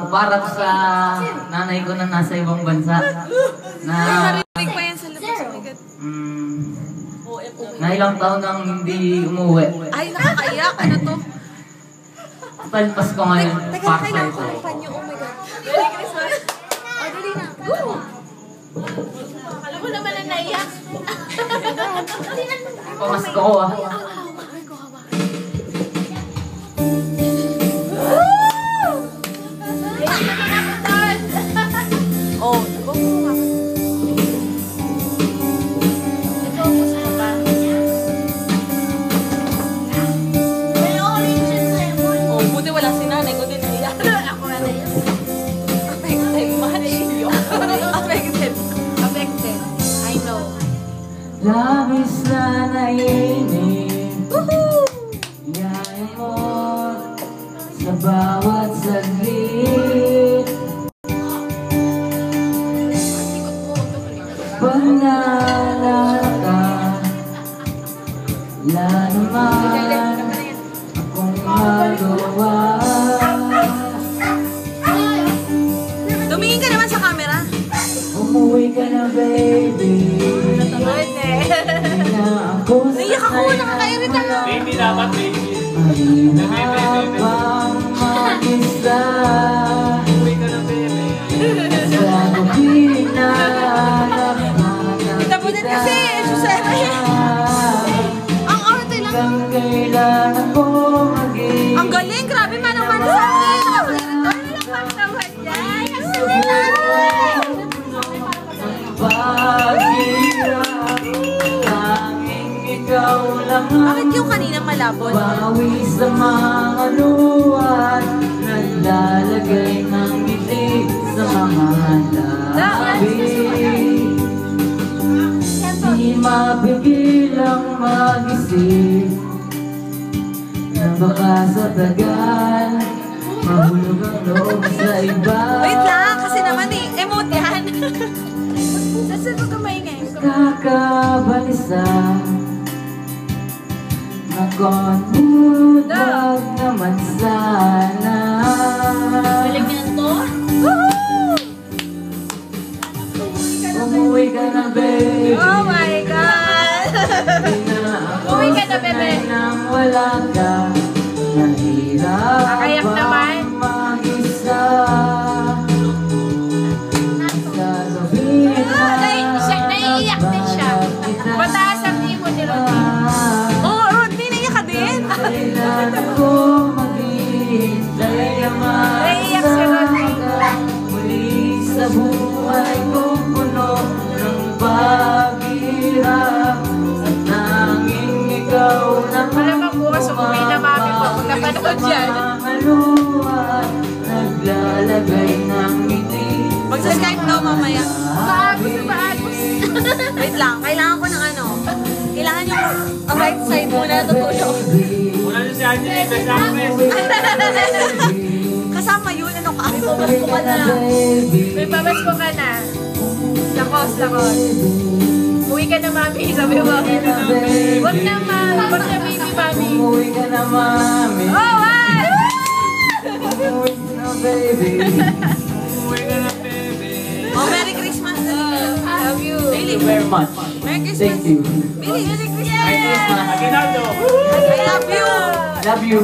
para sa nanay ko na nasa ibang bansa. Na narinig pa yan sa labas. Na ilang taon nang hindi umuwi. Ay, nakakaiyak. Ano to? Palpas ko ngayon. Teka, kailangan ko ng panyo. Oh my God. Merry Christmas. Oh, dali na. Alam mo naman na naiyak. Pamasko ko ah. Oh, diba mo nga. Ito, gusto ba? May orange lemon. Oh, buti wala si nanay ko din naiyak. Ako na naiyak. Affected. Affected. I know. Labis na nainig. Yain mo sa bawat saglit. Pag naalala ka, wala naman akong magawa. Tumingin ka naman sa camera. Umuwi ka na, baby. Naiyak ako, nakakairita lang. Baby dapat, baby. Mahirap ang mag-isa Uwi ka na, baby. sa gabi na Tapunin kasi, Susana. Ang arte lang. hanggang kailangan ko maging Ang galing, grabe manang-mana sa akin. Nakakairita. paghirap. Tanging ikaw lang Bakit yung kanina malabot? bawi sa mga luha, naglalagay ng ngiti sa mga labi. Di mapigilang mag-isip na baka sa tagal mahulog ang loob sa iba. Wait lang, kasi naman emote yan. Saan mo kumaingay? Kakabalisa na konbudag naman sana. Galing yan to? Umuwi ka na, baby. Oh my God! Umuwi ka na, bebe. Nang wala ka, nahirap Kakayak naman. mag-isa. Sasabihin na Naiiyak din siya. Mataas ang imo ni Rodney. Oh, Rodney, naiyak ka din? kailangan ko maghihintay ang Naiiyak si Rodney. muli sa buhay ko puno ng paghihirap at tanging ikaw naman. Malamang bukas umuwi na mami mo kung napanood yan. Mga luha, naglalagay ng ngiti. Magsa-Skype daw mamaya. Paagos na paagos. Wait lang, kailangan ko ng ano. Kailangan yung right side muna tutulog. Una na si Angela, best actress. Kasama yun, ano ka? Pamasko ka na. May pamasko ka na. Lakos, lakos. Uwi ka na, mami. Sabi mo, mami. Wag na, mami. Wag na, baby, mami. Umuwi ka na, mami. Oh, what? Umuwi ka na, baby. Uwi ka na, baby. Oh, Merry Christmas. Love you. Really? Very much. Merry Christmas. Thank you. Really? Merry Christmas. Aguinaldo. I love you. Love you.